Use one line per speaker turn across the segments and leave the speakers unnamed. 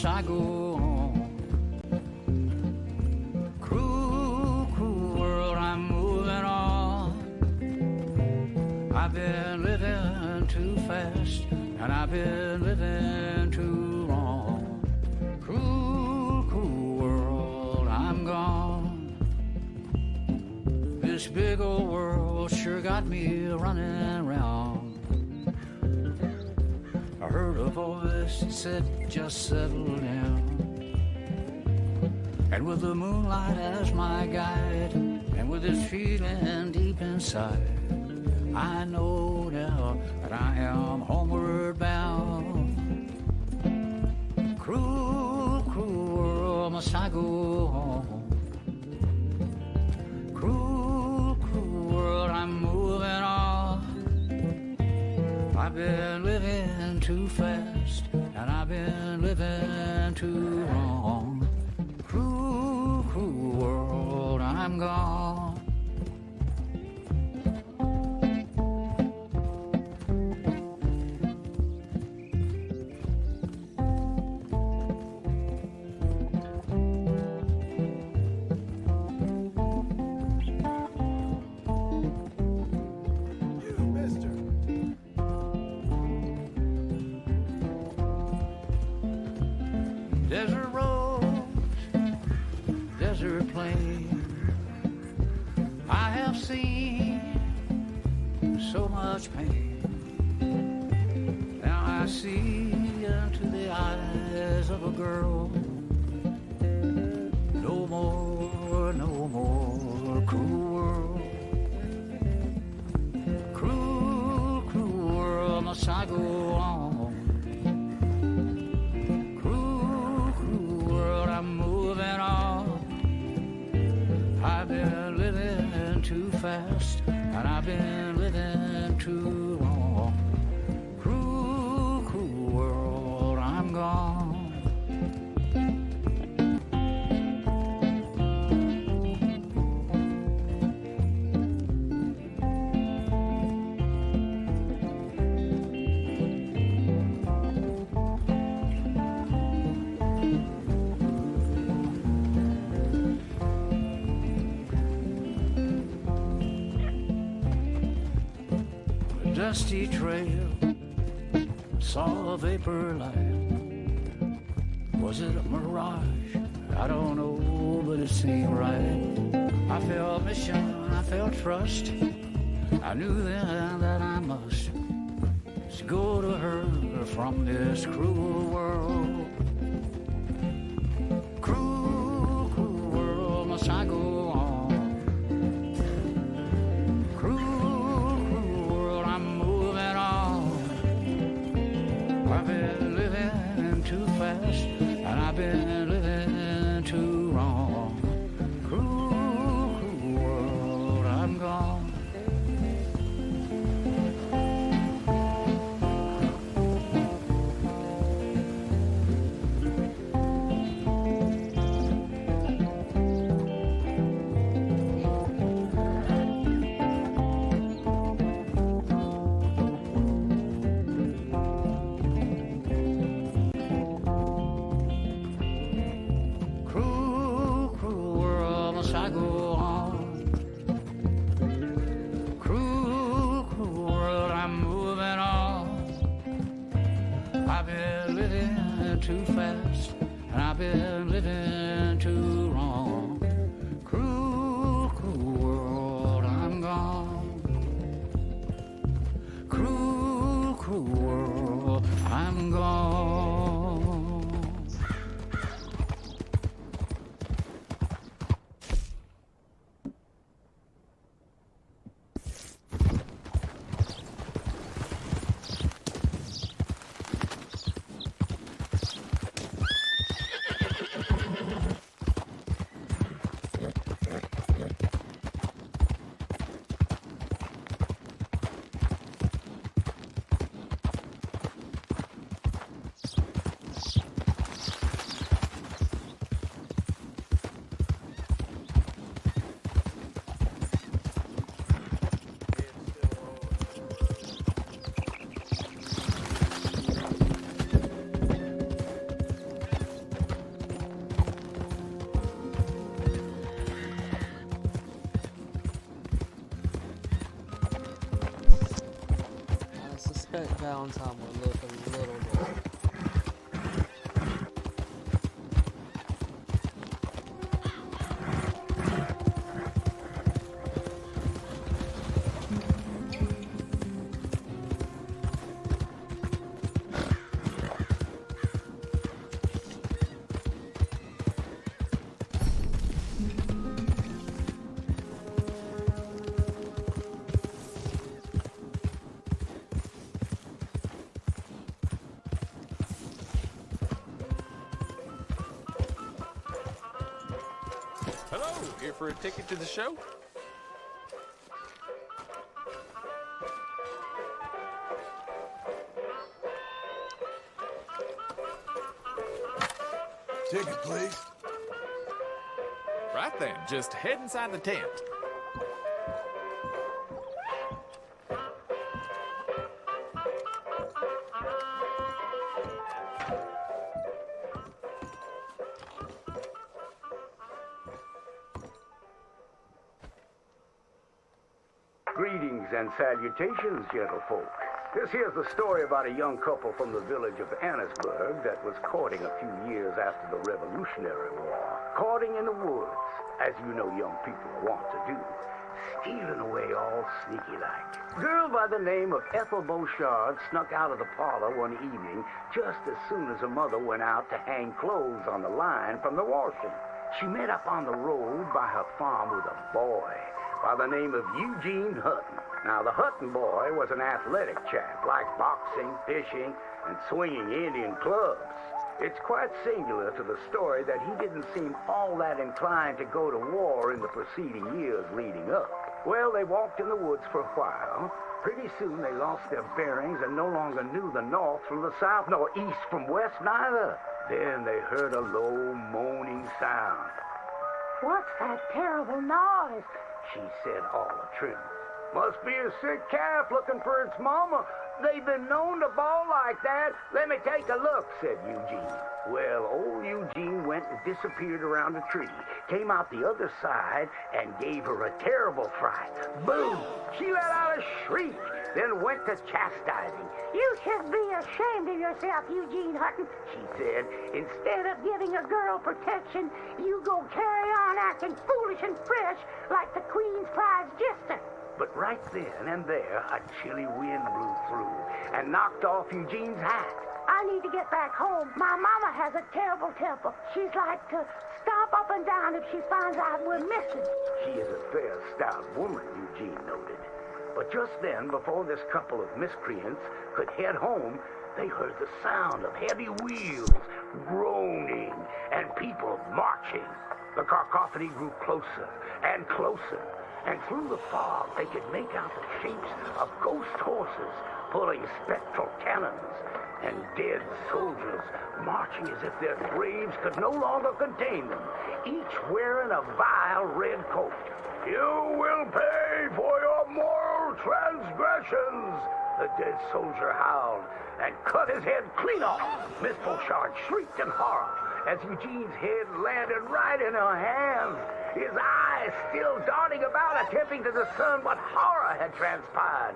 must I go on? Cruel, cruel world, I'm moving on. I've been living too fast, and I've been living too long. Cruel, cruel world, I'm gone. This big old world sure got me running round. I heard a voice that said, just settle down. And with the moonlight as my guide, and with this feeling deep inside, I know now that I am homeward bound. Cruel, cruel world, must I go home? Cruel, cruel world, I'm moving on. I've been living too fast, and I've been living too long. Cruel, cruel world, I'm gone. Desert roads, desert plain, I have seen so much pain. Now I see into the eyes of a girl. No more, no more cruel world. Cruel, cruel world, must I go on? I'm moving on. I've been living too fast, and I've been living too long. Cruel, cruel world, I'm gone. Dusty trail, saw a vapor light. Was it a mirage? I don't know, but it seemed right. I felt mission, I felt trust. I knew then that I must go to her from this cruel world. Cruel, cruel world, must I go on? I've been living too fast, and I've been living too wrong. Cruel, cruel world, I'm gone. I go on. Cruel, cruel world, I'm moving on. I've been living too fast, and I've been living too wrong. Cruel, cruel world, I'm gone. Cruel, cruel world, I'm gone.
bet Valentine would look a little different.
Hello, here for a ticket to the show?
Ticket, please.
Right then, just head inside the tent.
Greetings and salutations, gentlefolk. This here's the story about a young couple from the village of Annisburg that was courting a few years after the Revolutionary War. Courting in the woods, as you know young people want to do. Stealing away all sneaky-like. Girl by the name of Ethel Beauchard snuck out of the parlor one evening just as soon as her mother went out to hang clothes on the line from the washing. She met up on the road by her farm with a boy by the name of Eugene Hutton. Now, the Hutton boy was an athletic chap, liked boxing, fishing, and swinging Indian clubs. It's quite singular to the story that he didn't seem all that inclined to go to war in the preceding years leading up. Well, they walked in the woods for a while. Pretty soon they lost their bearings and no longer knew the north from the south, nor east from west neither. Then they heard a low moaning sound.
What's that terrible noise?
She said all a-trim. Must be a sick calf looking for its mama. They've been known to bawl like that. Let me take a look, said Eugene. Well, old Eugene went and disappeared around a tree, came out the other side, and gave her a terrible fright. Boom! She let out a shriek, then went to chastising.
You should be ashamed of yourself, Eugene Hutton,
she said.
Instead of giving a girl protection, you go carry on acting foolish and fresh like the Queen's prize jester.
But right then and there, a chilly wind blew through and knocked off Eugene's hat.
I need to get back home. My mama has a terrible temper. She's like to stomp up and down if she finds out we're missing.
She is a fair, stout woman, Eugene noted. But just then, before this couple of miscreants could head home, they heard the sound of heavy wheels, groaning, and people marching. The cacophony grew closer and closer, and through the fog they could make out the shapes of ghost horses pulling spectral cannons, and dead soldiers marching as if their graves could no longer contain them, each wearing a vile red coat. You will pay for your moral transgressions, the dead soldier howled, and cut his head clean off. Miss Beauchard shrieked in horror as Eugene's head landed right in her hands, his eyes still darting about, attempting to discern what horror had transpired.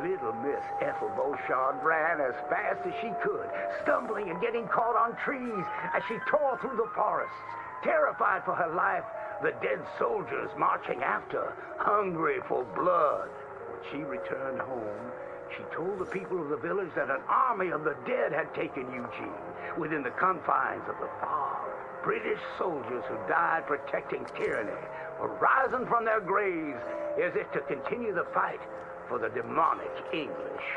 Little Miss Ethel Beauchard ran as fast as she could, stumbling and getting caught on trees as she tore through the forests. Terrified for her life, the dead soldiers marching after, hungry for blood. When she returned home, she told the people of the village that an army of the dead had taken Eugene within the confines of the fog. British soldiers who died protecting tyranny were rising from their graves as if to continue the fight for the demonic English.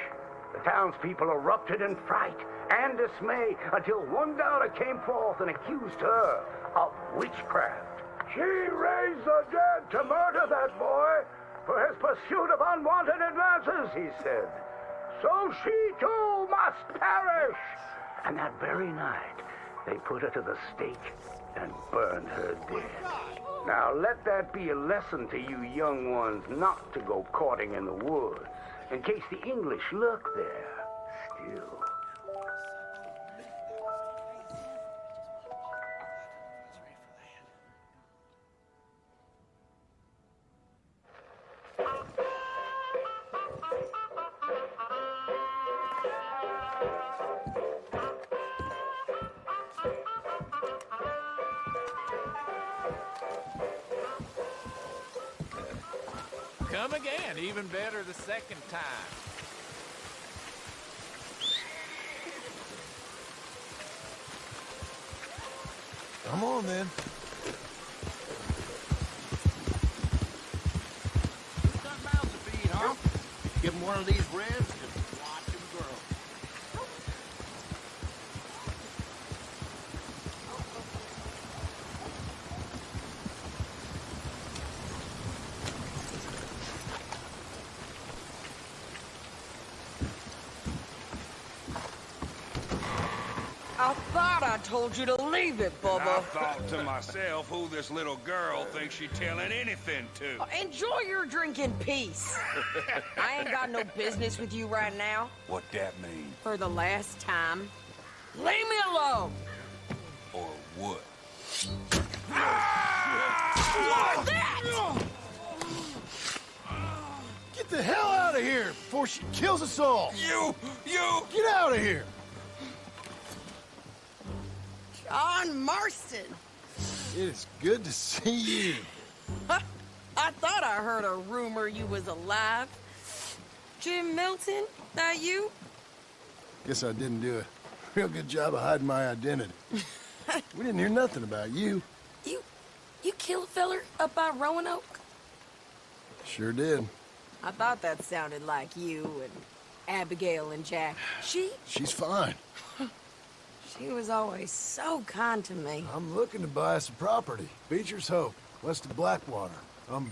The townspeople erupted in fright and dismay until one daughter came forth and accused her of witchcraft. She raised the dead to murder that boy for his pursuit of unwanted advances, he said. So she too must perish. And that very night, they put her to the stake and burned her dead. Now let that be a lesson to you young ones not to go courting in the woods, in case the English lurk there still.
Come again, even better the second time.
Come on, then.
Who's got mouths to feed, huh? Give him one of these reds, just watch him grow.
I thought I told you to leave it,
And I
Bubba.
thought to myself who this little girl thinks she telling anything to.
Enjoy your drink in peace. I ain't got no business with you right now.
What that mean?
For the last time, leave me alone.
Or what?
What's that?
Get the hell out of here before she kills us all!
You!
Get out of here!
John Marston.
It is good to see you.
I thought I heard a rumor you was alive. Jim Milton, that you?
Guess I didn't do a real good job of hiding my identity. We didn't hear nothing about you.
You kill a feller up by Roanoke?
Sure did.
I thought that sounded like you and Abigail and Jack.
She's fine.
She was always so kind to me.
I'm looking to buy some property. Beecher's Hope, west of Blackwater. I'm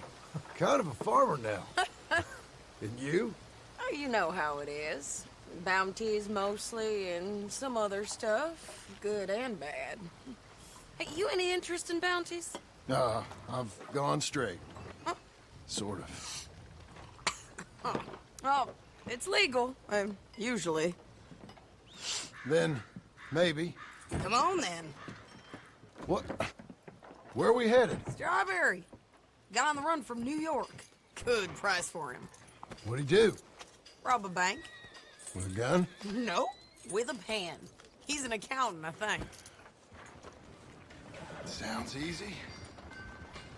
kind of a farmer now. And you?
Oh, you know how it is. Bounties mostly, and some other stuff, good and bad. Hey, you any interest in bounties?
I've gone straight. Sort of.
Oh, it's legal, usually.
Then, maybe.
Come on, then.
What? Where are we headed?
Strawberry. Got on the run from New York. Good price for him.
What'd he do?
Rob a bank?
With a gun?
No, with a pen. He's an accountant, I think.
Sounds easy.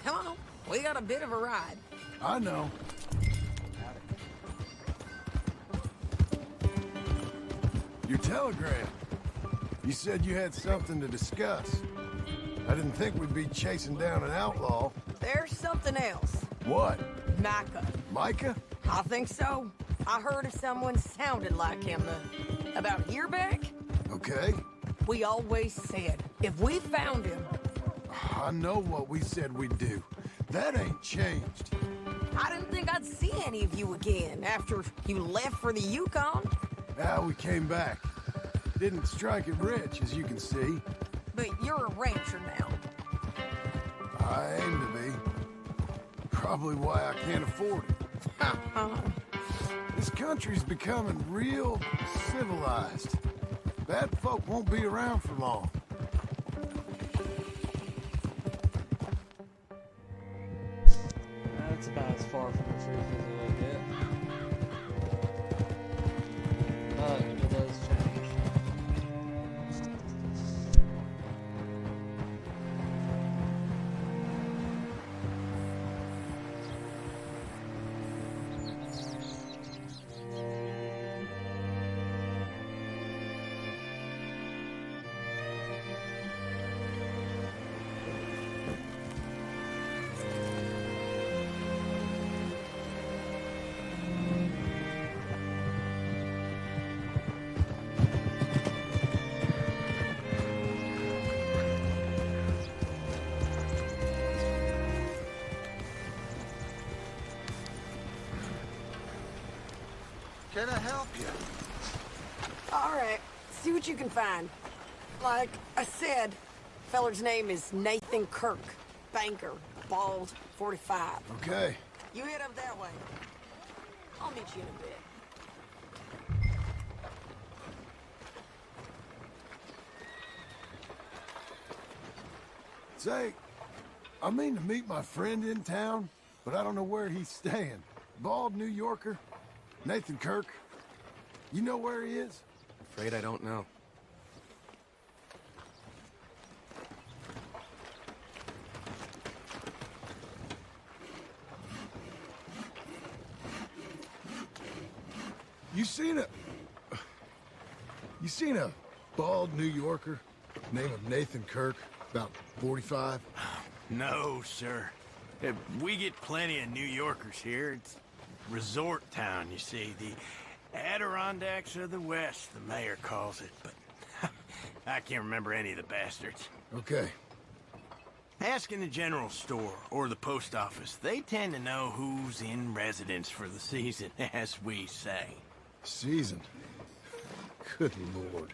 Come on, we got a bit of a ride.
I know. Your telegram. You said you had something to discuss. I didn't think we'd be chasing down an outlaw.
There's something else.
What?
Micah.
Micah?
I think so. I heard of someone sounded like him about a year back.
Okay.
We always said, if we found him...
I know what we said we'd do. That ain't changed.
I didn't think I'd see any of you again after you left for the Yukon.
Now we came back. Didn't strike it rich, as you can see.
But you're a rancher now.
I aim to be. Probably why I can't afford it. This country's becoming real civilized. Bad folk won't be around for long.
That's about as far from the truth as it'll get. But it does change.
Can I help you?
All right, see what you can find. Like I said, feller's name is Nathan Kirk. Banker, bald, 45.
Okay.
You head up that way. I'll meet you in a bit.
Say, I mean to meet my friend in town, but I don't know where he's staying. Bald New Yorker, Nathan Kirk. You know where he is?
Afraid I don't know.
You seen a bald New Yorker named Nathan Kirk, about 45?
No, sir. We get plenty of New Yorkers here. It's resort town, you see. The Adirondacks of the West, the mayor calls it, but I can't remember any of the bastards.
Okay.
Ask in the general store or the post office. They tend to know who's in residence for the season, as we say.
Season? Good Lord.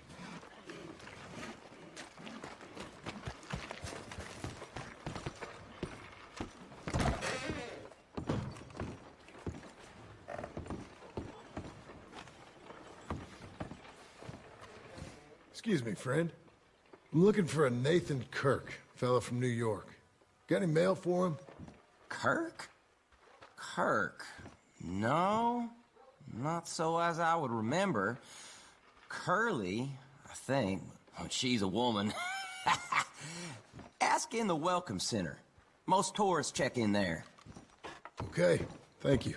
Excuse me, friend. I'm looking for a Nathan Kirk, fella from New York. Got any mail for him?
Kirk? Kirk? No, not so as I would remember. Curly, I think. Oh, she's a woman. Ask in the Welcome Center. Most tourists check in there.
Okay, thank you.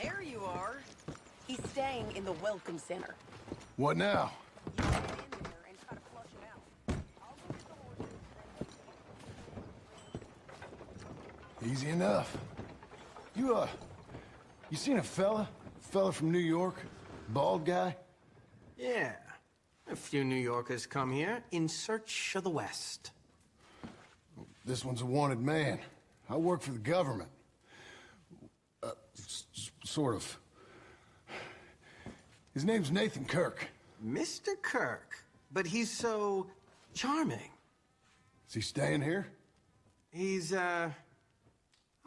There you are. He's staying in the Welcome Center.
What now?
You get in there and try to flush him out. I'll go get the horses.
Easy enough. You seen a fella? Fella from New York? Bald guy?
Yeah. A few New Yorkers come here in search of the West.
This one's a wanted man. I work for the government. Sort of. His name's Nathan Kirk.
Mr. Kirk, but he's so charming.
Is he staying here?
He's, up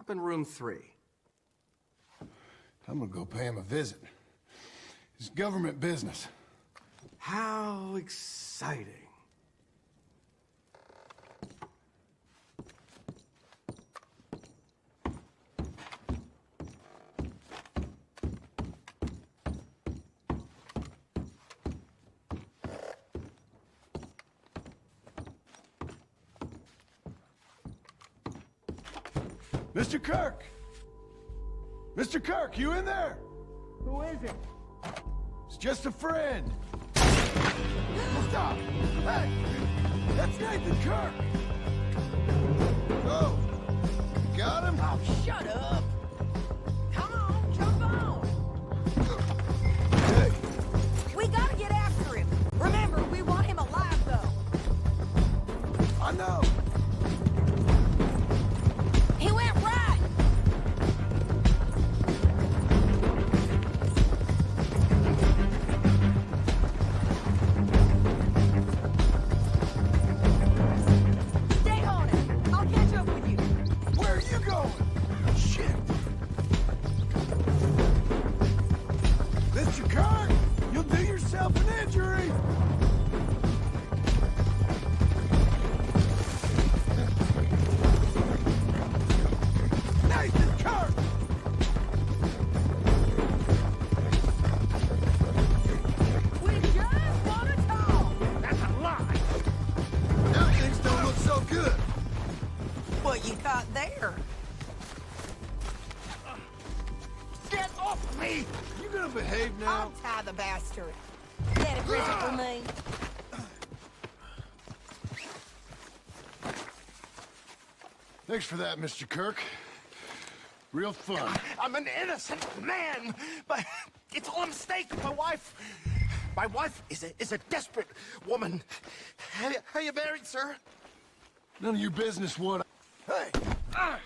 in room 3.
I'm gonna go pay him a visit. It's government business.
How exciting.
Mr. Kirk! Mr. Kirk, you in there?
Who is it?
It's just a friend. Stop! Hey! That's Nathan Kirk! Oh! You got him?
Oh, shut up! Come on, jump on!
Hey!
We gotta get after him. Remember, we want him alive, though.
I know!
He went right! Stay on it. I'll catch up with you.
Where are you going? Shit! Mr. Kirk! You'll do yourself an injury! Nathan Kirk!
We just want to talk.
That's a lie.
Now things don't look so good.
What you caught there?
Get off me! You gonna behave
I'll
now?
tie the bastard. Get it, Bridget, for me.
Thanks for that, Mr. Kirk. Real fun.
I'm an innocent man, but it's all a mistake. My wife is a desperate woman. Are you married, sir?
None of your business what. Hey!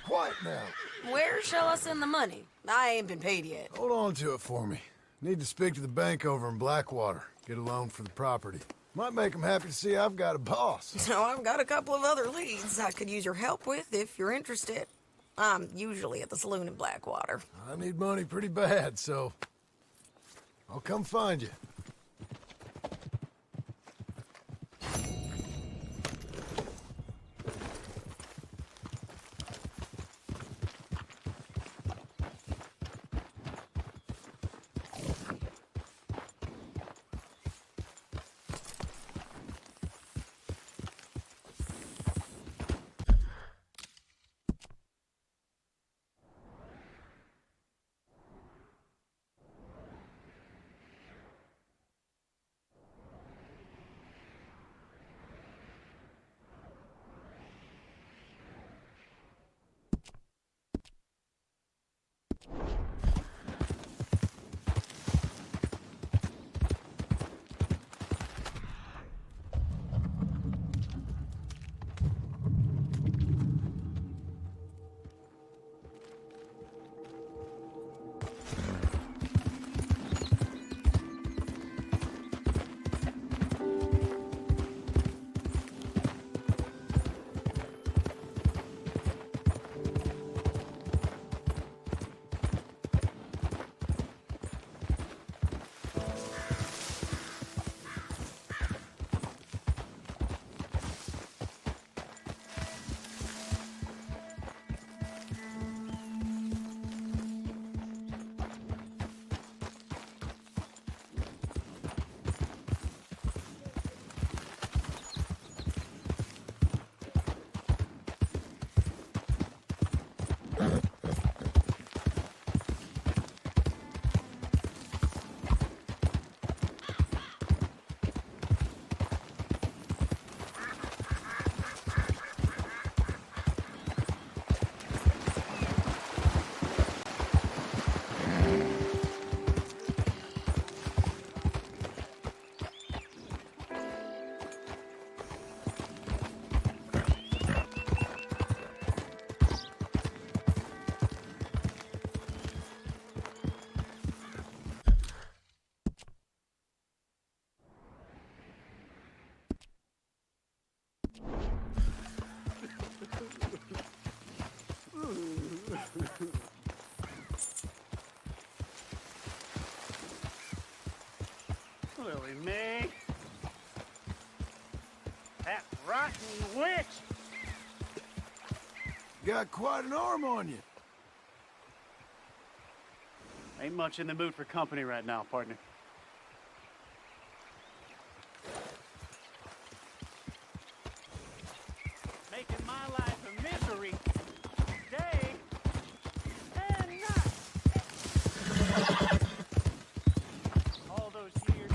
Quiet now.
Where shall I send the money? I ain't been paid yet.
Hold on to it for me. Need to speak to the bank over in Blackwater. Get a loan for the property. Might make them happy to see I've got a boss.
So I've got a couple of other leads I could use your help with if you're interested. I'm usually at the saloon in Blackwater.
I need money pretty bad, so I'll come find you.
Golly me. That rotten witch.
Got quite an arm on you.
Ain't much in the mood for company right now, partner. Making my life a misery. Day and night. All those years.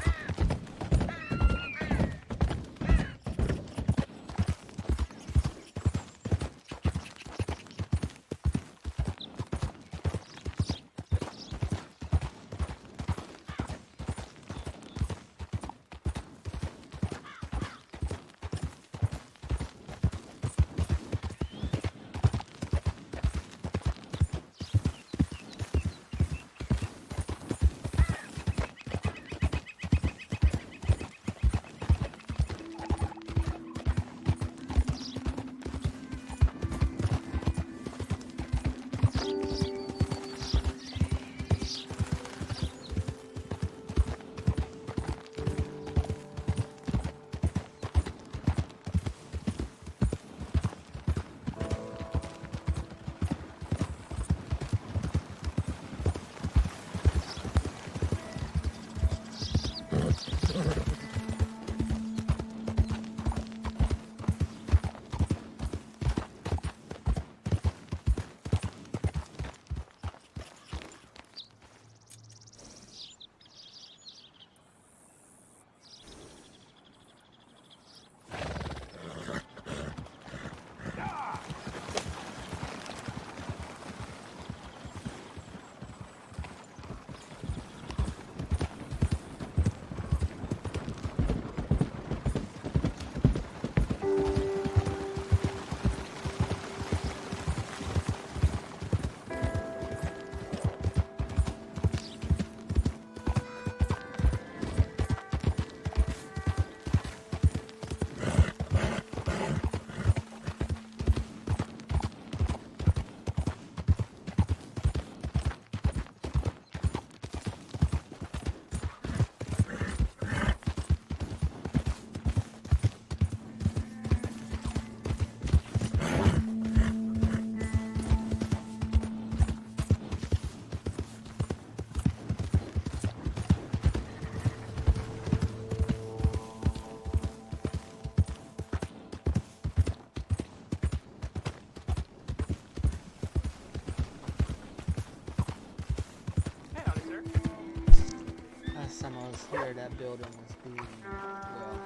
Last time I was here, that building was being, well,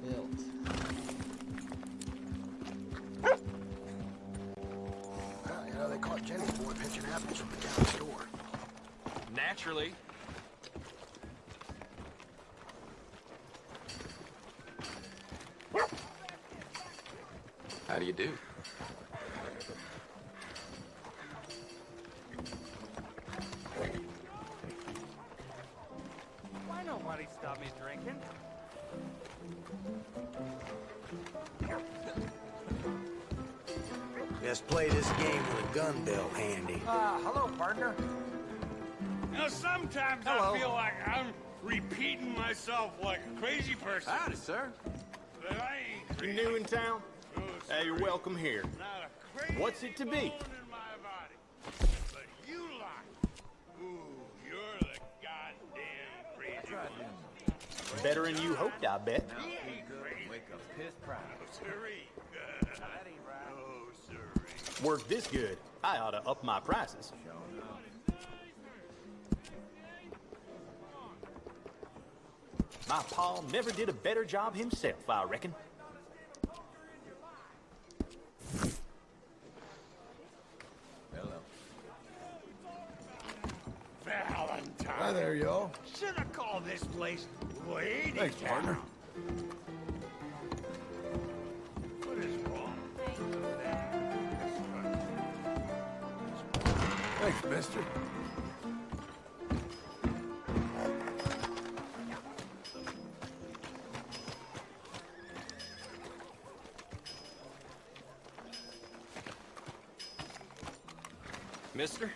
built.
Well, you know, they caught Jenny's boy pitching apples from the town store.
Naturally. How do you do?
Why nobody stop me drinking?
Just play this game with a gun belt handy.
Hello, partner.
You know, sometimes I feel like I'm repeating myself like a crazy person.
Howdy, sir.
But I ain't
You
crazy.
new in town?
Oh,
Hey, you're
sorry.
welcome here.
Not a crazy
What's it to be?
bone in my body. But you like. Ooh, you're the goddamn crazy one.
Better than you hoped, I bet.
He ain't crazy. Wake up pissed proud. Oh, sirree. Oh, sirree.
Work this good, I ought to up my prices. My pa never did a better job himself, I reckon.
Valentine.
Hi there, y'all.
Should have called this place Lady
Thanks,
Town.
partner.
What is wrong?
Thanks, mister.
Mister?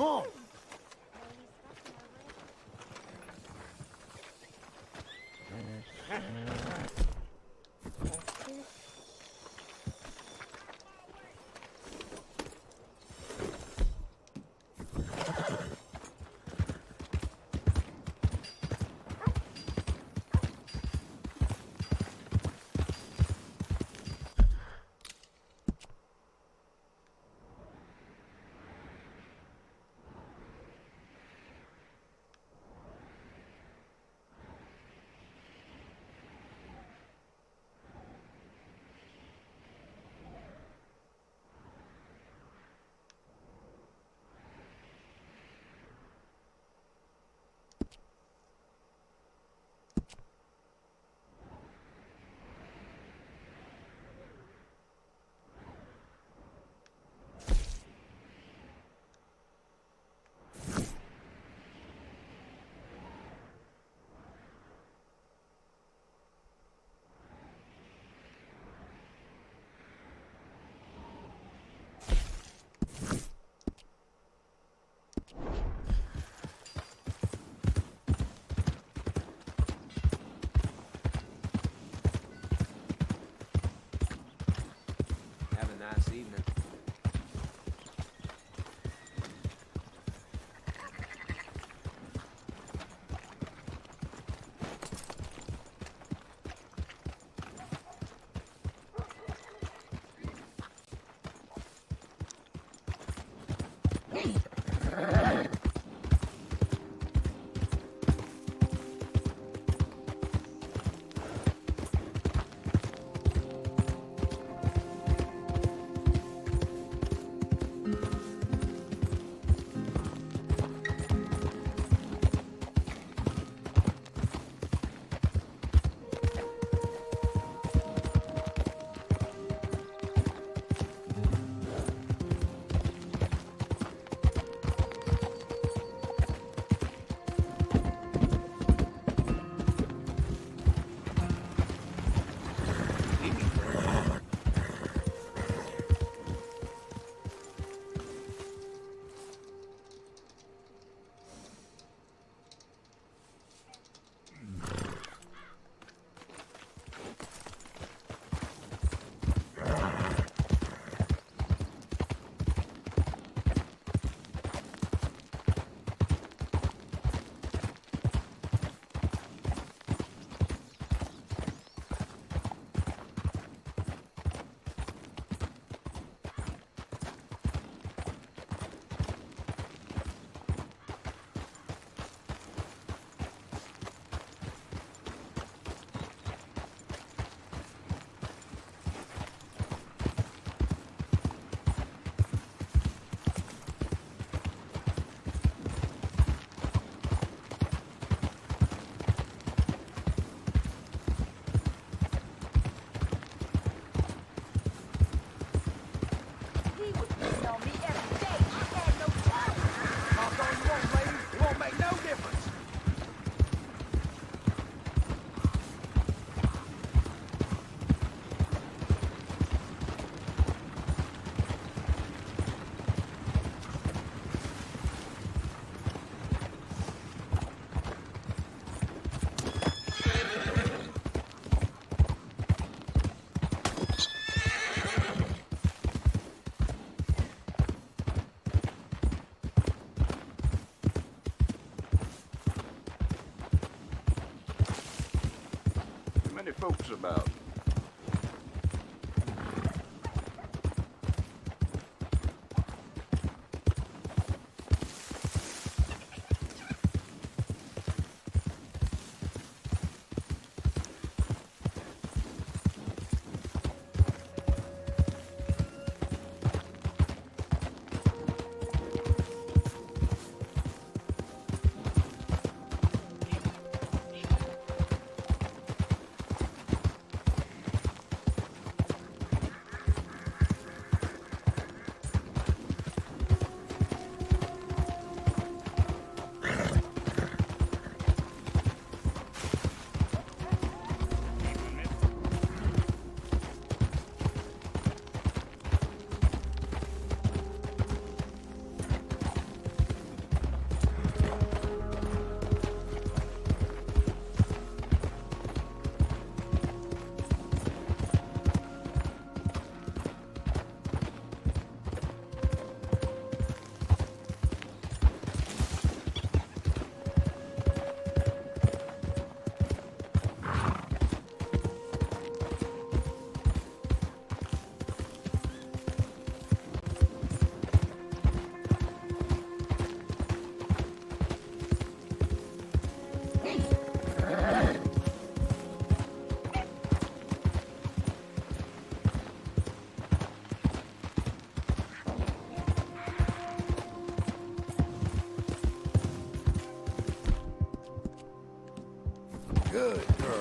on.
Have a nice evening.
Folks about.
Good girl.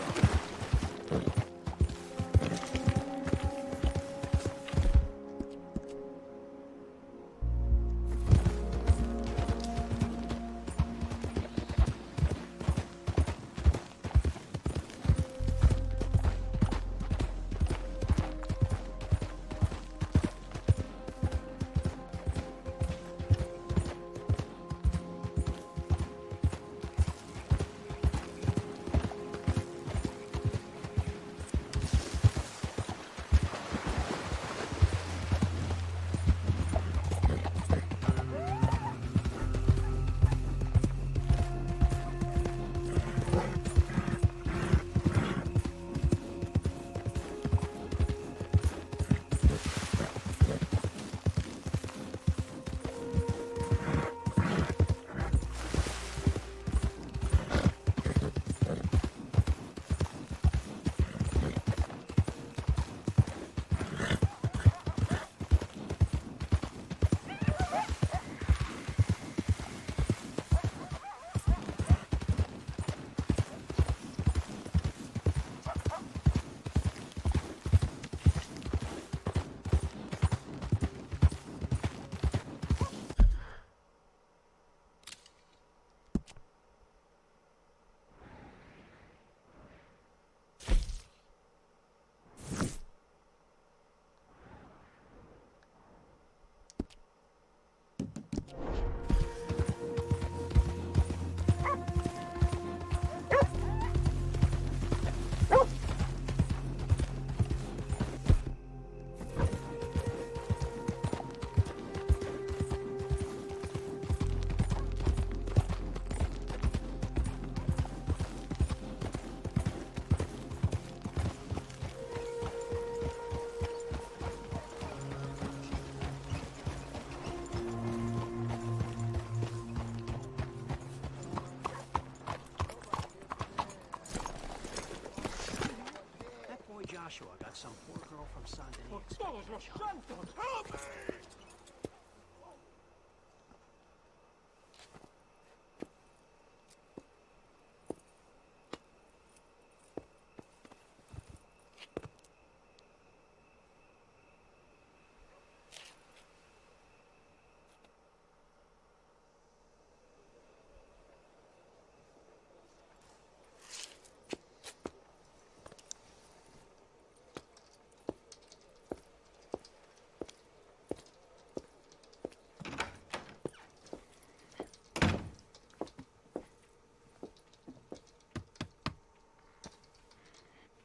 Joshua got some poor girl from San Denis.
Todos los santos, help me!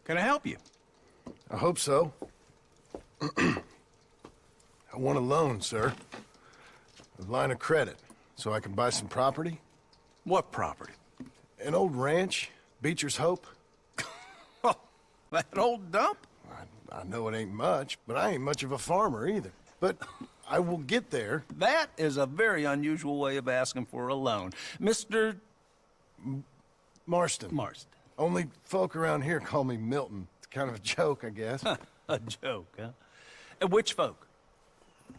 Can I help you?
I hope so. I want a loan, sir. A line of credit, so I can buy some property.
What property?
An old ranch, Beecher's Hope.
Oh, that old dump?
I know it ain't much, but I ain't much of a farmer either. But I will get there.
That is a very unusual way of asking for a loan. Mr.
Marston.
Marston.
Only folk around here call me Milton. It's kind of a joke, I guess.
A joke, huh? And which folk?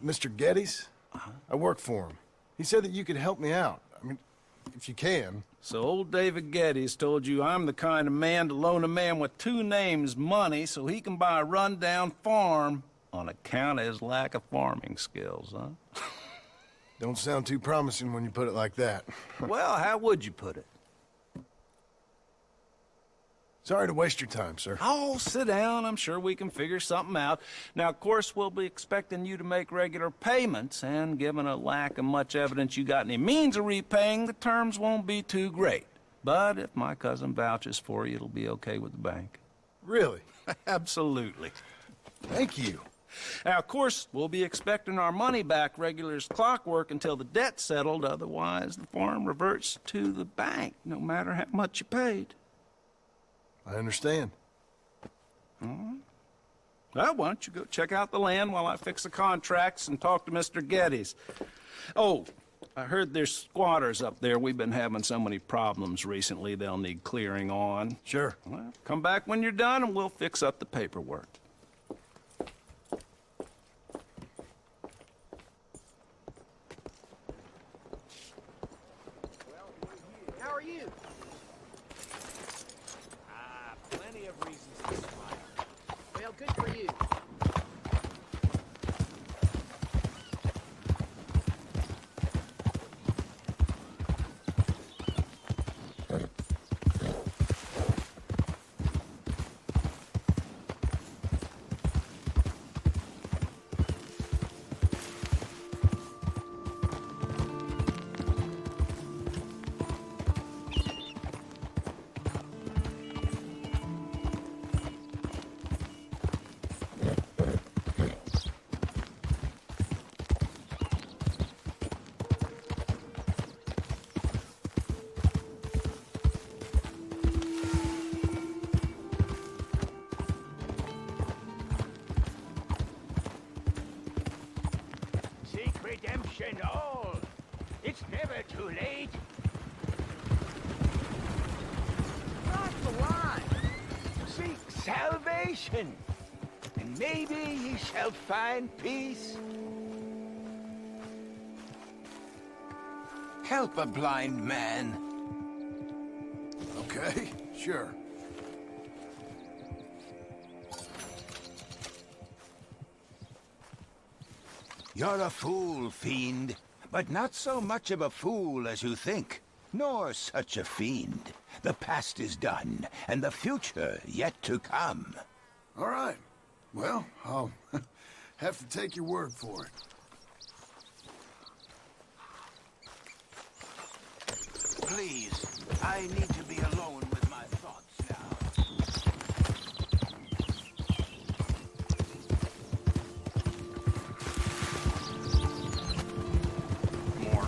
Mr. Geddes? I work for him. He said that you could help me out. I mean, if you can.
So old David Geddes told you I'm the kind of man to loan a man with two names money so he can buy a rundown farm on account of his lack of farming skills, huh?
Don't sound too promising when you put it like that.
Well, how would you put it?
Sorry to waste your time, sir.
Oh, sit down. I'm sure we can figure something out. Now, of course, we'll be expecting you to make regular payments, and given a lack of much evidence you got any means of repaying, the terms won't be too great. But if my cousin vouches for you, it'll be okay with the bank.
Really?
Absolutely.
Thank you.
Now, of course, we'll be expecting our money back regular as clockwork until the debt's settled. Otherwise, the farm reverts to the bank, no matter how much you paid.
I understand.
Well, why don't you go check out the land while I fix the contracts and talk to Mr. Geddes. Oh, I heard there's squatters up there. We've been having so many problems recently, they'll need clearing on.
Sure.
Well, come back when you're done and we'll fix up the paperwork.
How are you? reasons to smile. Well, good for you.
Seek redemption all. It's never too late. Cross the line. Seek salvation. And maybe ye shall find peace. Help a blind man.
Okay, sure.
You're a fool, fiend. But not so much of a fool as you think. Nor such a fiend. The past is done, and the future yet to come.
All right. Well, I'll have to take your word for it.
Please, I need to be alone with my thoughts now.
More.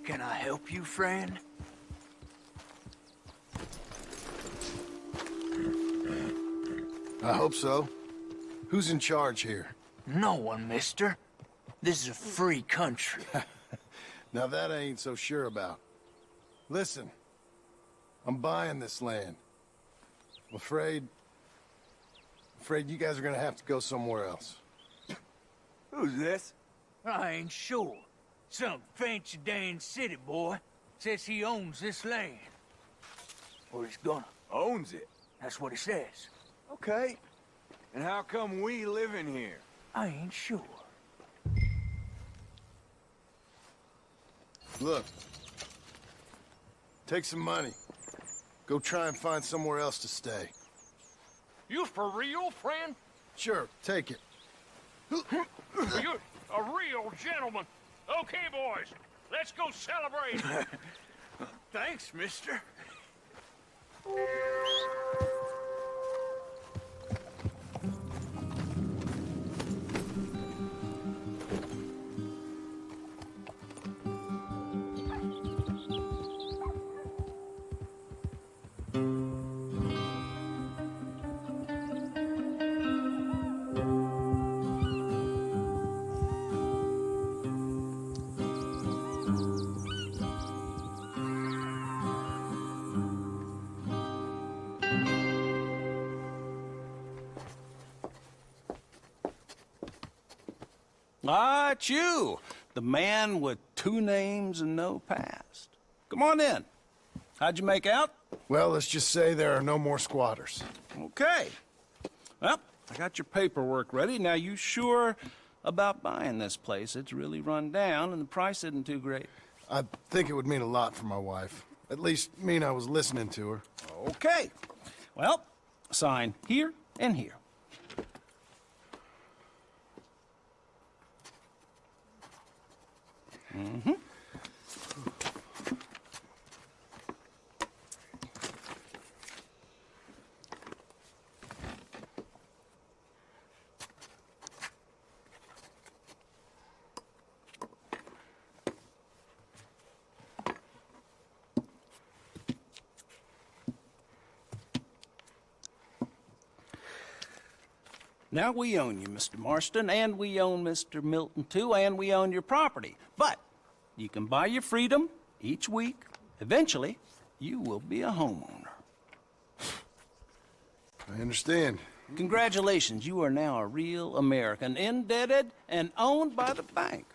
Can I help you, friend?
I hope so. Who's in charge here?
No one, mister. This is a free country.
Now that I ain't so sure about. Listen, I'm buying this land. I'm afraid you guys are gonna have to go somewhere else.
Who's this?
I ain't sure. Some fancy Dan city boy says he owns this land. Or he's gonna.
Owns it.
That's what he says.
Okay. And how come we live in here?
I ain't sure.
Look. Take some money. Go try and find somewhere else to stay.
You for real, friend?
Sure, take it.
You're a real gentleman. Okay, boys, let's go celebrate.
Thanks, mister.
Ah, it's you. The man with 2 names and no past. Come on in. How'd you make out?
Well, let's just say there are no more squatters.
Okay. Well, I got your paperwork ready. Now, you sure about buying this place? It's really run down, and the price isn't too great.
I think it would mean a lot for my wife. At least mean I was listening to her.
Okay. Well, sign here and here. Mm-hmm. Now, we own you, Mr. Marston, and we own Mr. Milton, too, and we own your property. But you can buy your freedom each week. Eventually, you will be a homeowner.
I understand.
Congratulations, you are now a real American, indebted and owned by the bank.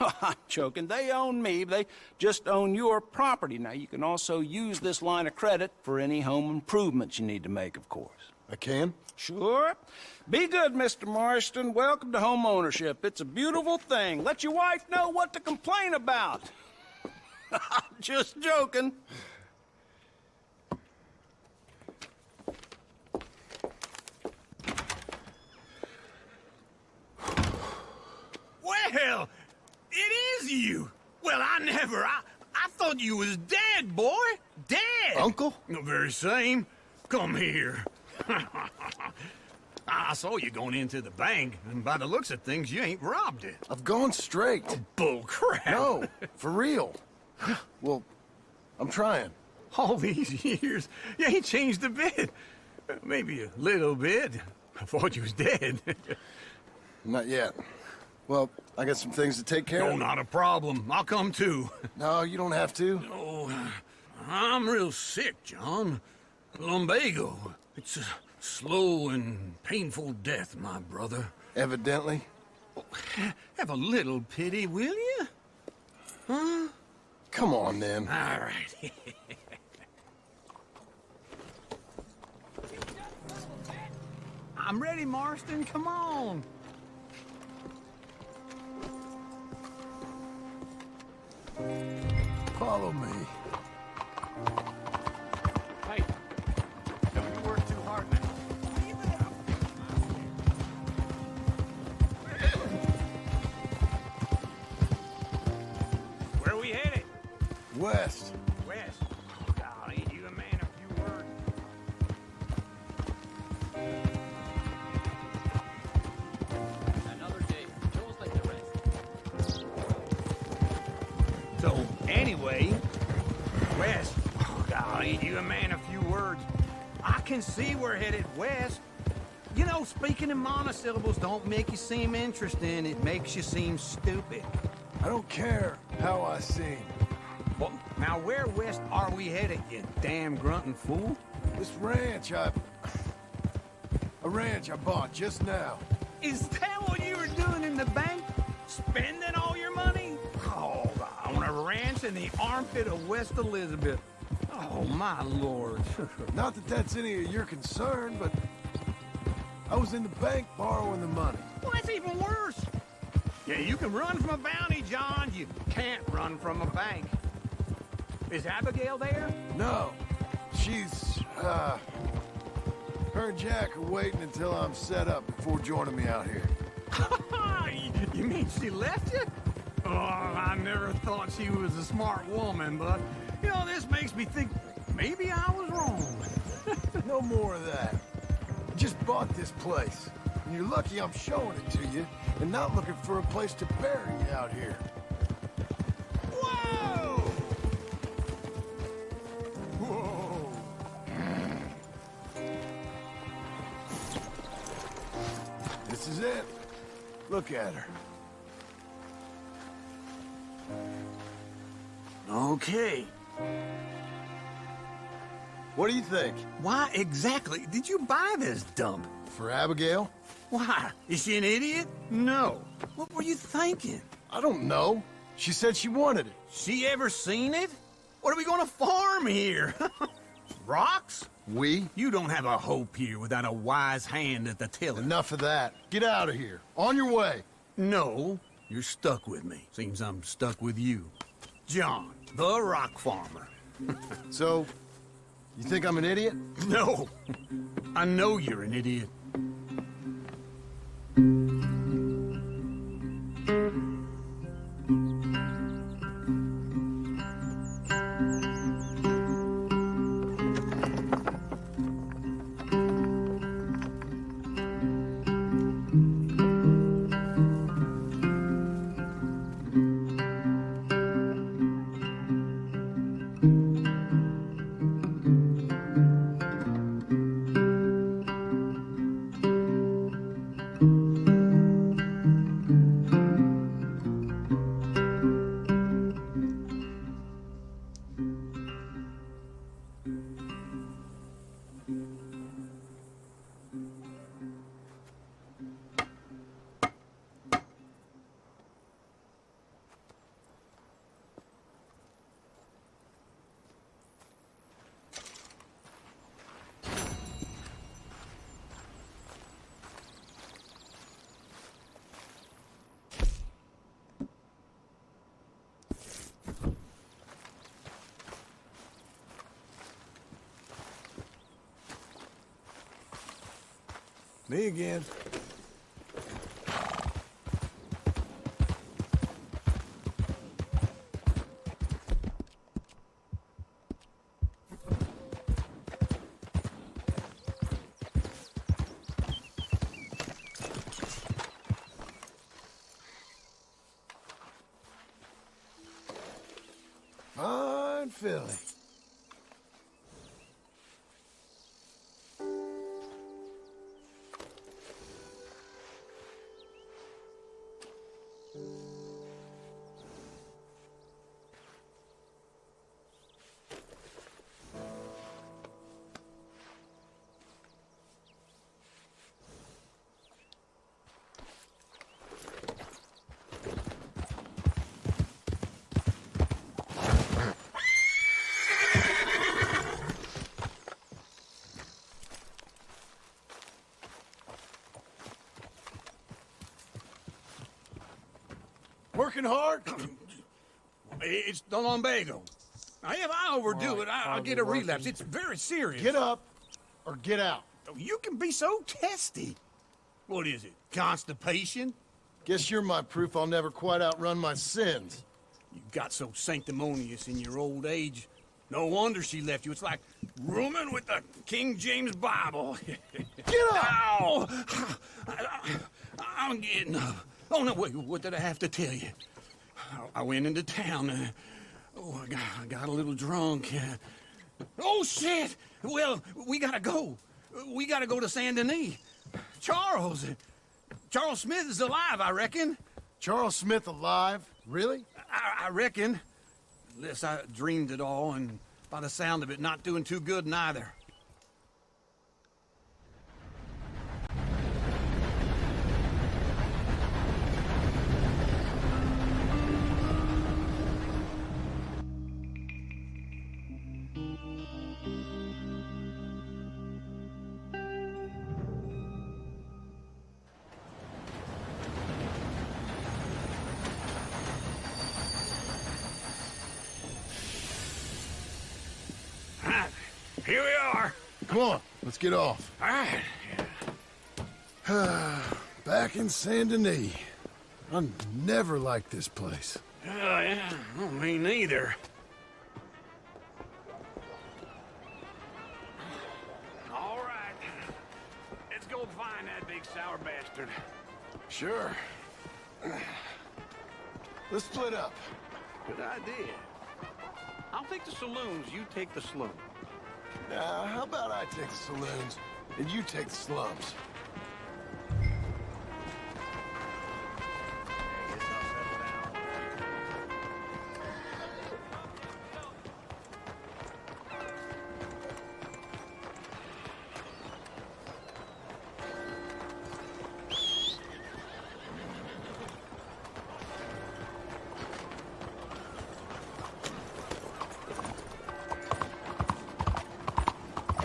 I'm joking. They own me. They just own your property. Now, you can also use this line of credit for any home improvements you need to make, of course.
I can?
Sure. Be good, Mr. Marston. Welcome to home ownership. It's a beautiful thing. Let your wife know what to complain about. Just joking.
Well, it is you. Well, I thought you was dead, boy. Dead.
Uncle?
The very same. Come here. I saw you going into the bank, and by the looks of things, you ain't robbed it.
I've gone straight.
Bull crap.
No, for real. Well, I'm trying.
All these years, you ain't changed a bit. Maybe a little bit. I thought you was dead.
Not yet. Well, I got some things to take care of.
No, not a problem. I'll come too.
No, you don't have to.
Oh, I'm real sick, John. Lumbago. It's a slow and painful death, my brother.
Evidently.
Have a little pity, will you? Huh?
Come on, then.
All right. I'm ready, Marston. Come on.
Follow me.
Hey, don't you work too hard now. Where are we headed?
West.
West. Oh, God, ain't you a man of few words?
Another day, just like the rest.
So, anyway, west. Oh, God, ain't you a man of few words? I can see we're headed west. You know, speaking in monosyllables don't make you seem interesting. It makes you seem stupid.
I don't care how I sing.
Well, now where west are we headed, you damn grunting fool?
This ranch a ranch I bought just now.
Is that what you were doing in the bank? Spending all your money? Oh, on a ranch in the armpit of West Elizabeth. Oh, my lord.
Not that that's any of your concern, but I was in the bank borrowing the money.
Well, that's even worse. Yeah, you can run from a bounty, John. You can't run from a bank. Is Abigail there?
No. She's, her and Jack are waiting until I'm set up before joining me out here.
You mean she left you? Oh, I never thought she was a smart woman, but, you know, this makes me think maybe I was wrong.
No more of that. I just bought this place. And you're lucky I'm showing it to you and not looking for a place to bury you out here.
Whoa! Whoa!
This is it. Look at her.
Okay.
What do you think?
Why exactly did you buy this dump?
For Abigail?
Why? Is she an idiot? No. What were you thinking?
I don't know. She said she wanted it.
She ever seen it? What are we gonna farm here? Rocks?
We?
You don't have a hope here without a wise hand at the tiller.
Enough of that. Get out of here. On your way.
No, you're stuck with me. Seems I'm stuck with you. John, the rock farmer.
So, you think I'm an idiot?
No, I know you're an idiot.
Me again. Fine filly. Working hard?
It's the lumbago. If I overdo it, I'll get a relapse. It's very serious.
Get up or get out.
You can be so testy. What is it, constipation?
Guess you're my proof I'll never quite outrun my sins.
You got so sanctimonious in your old age. No wonder she left you. It's like rooming with the King James Bible.
Get up!
Ow! I'm getting up. Oh, no, wait, what did I have to tell you? I went into town. I got a little drunk. Oh, shit! Well, we gotta go. We gotta go to Saint Denis. Charles Smith is alive, I reckon.
Charles Smith alive? Really?
I reckon. Unless I dreamed it all, and by the sound of it, not doing too good neither. Here we are.
Come on, let's get off.
All right.
Back in Saint Denis. I never liked this place.
Yeah, well, me neither. All right. Let's go find that big sour bastard.
Sure. Let's split up.
Good idea. I'll take the saloons, you take the slum.
How about I take the saloons and you take the slums?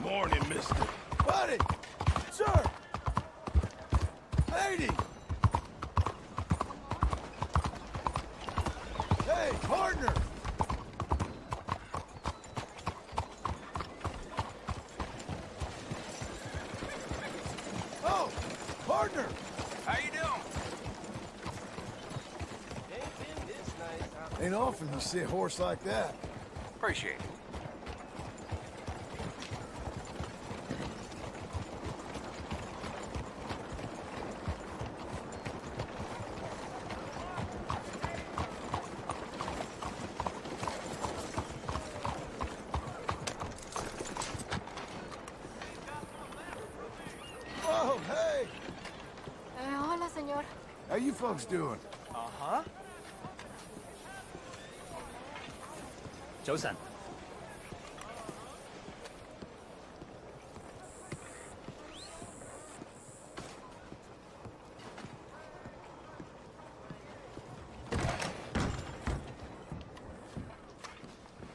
Morning, mister.
Buddy! Sir! Lady! Hey, partner! Oh, partner!
How you doing?
Ain't often you see a horse like that.
Appreciate it.
Oh, hey!
Hola, señor.
How you folks doing?
Uh-huh. 早晨。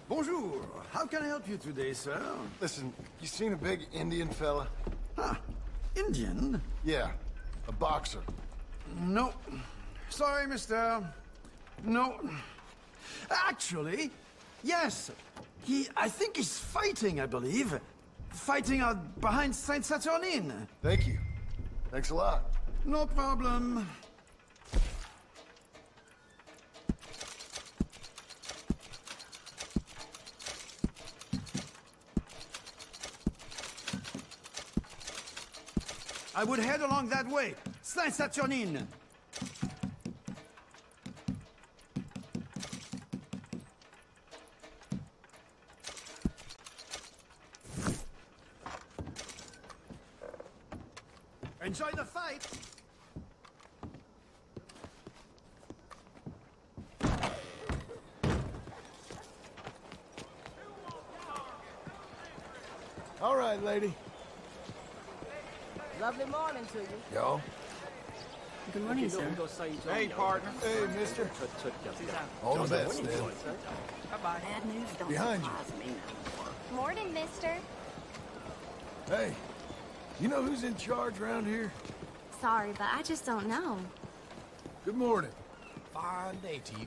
Bonjour. How can I help you today, sir? Listen, you seen a big Indian fella?
Huh. Indian?
Yeah, a boxer.
No. Sorry, mister. No. Actually, yes. I think he's fighting, I believe. Fighting out behind Saint Saturnin.
Thank you. Thanks a lot.
No problem. I would head along that way. Saint-Saturnin. Enjoy the fight!
All right, lady.
Lovely morning to you.
Yo.
Good morning, sir.
Hey, partner. Hey, mister. All the best, then.
Bye-bye. Bad news don't
Behind you.
surprise me no more.
Morning, mister.
Hey, you know who's in charge around here?
Sorry, but I just don't know.
Good morning.
Fine day to you.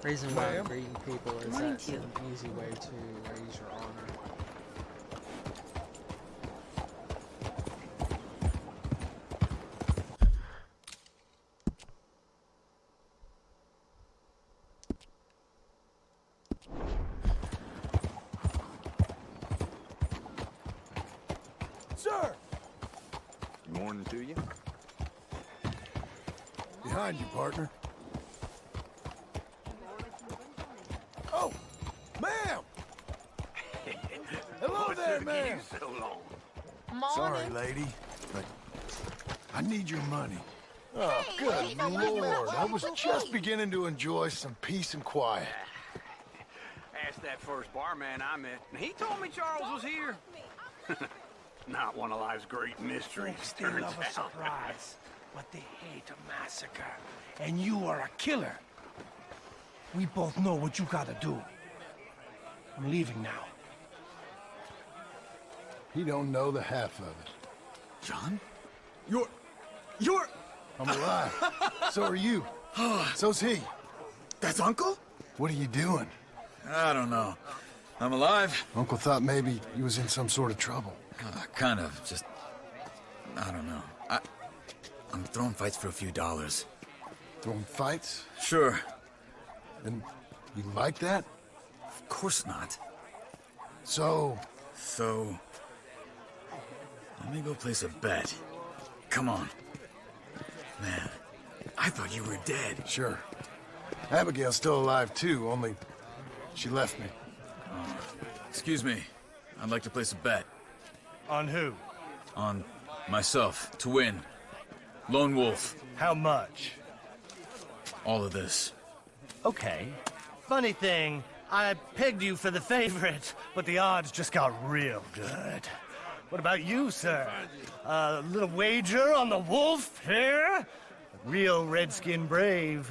Reason why greeting people is
Morning
that's
to you.
an easy way to raise your honor.
Sir!
Good morning to you.
Behind you, partner. Oh, ma'am! Hello there, ma'am!
So long.
Sorry, lady, but I need your money. Oh,
Hey,
good Lord. I was just beginning to enjoy some peace and quiet.
Asked that first barman I met, and he told me Charles was here. Not one of life's great mysteries,
They
turns
love a
out.
surprise, but they hate a massacre. And you are a killer. We both know what you gotta do. I'm leaving now.
He don't know the half of it.
John? You're...
I'm alive. So are you. So's he.
That's Uncle?
What are you doing?
I don't know. I'm alive.
Uncle thought maybe he was in some sort of trouble.
Kind of. Just... I don't know. I'm throwing fights for a few dollars.
Throwing fights?
Sure.
And you like that?
Of course not.
So,
let me go place a bet. Come on. Man, I thought you were dead.
Sure. Abigail's still alive too, only she left me.
Excuse me. I'd like to place a bet.
On who?
On myself, to win. Lone Wolf.
How much?
All of this.
Okay. Funny thing, I pegged you for the favorite, but the odds just got real good. What about you, sir? A little wager on the wolf here? Real redskin brave.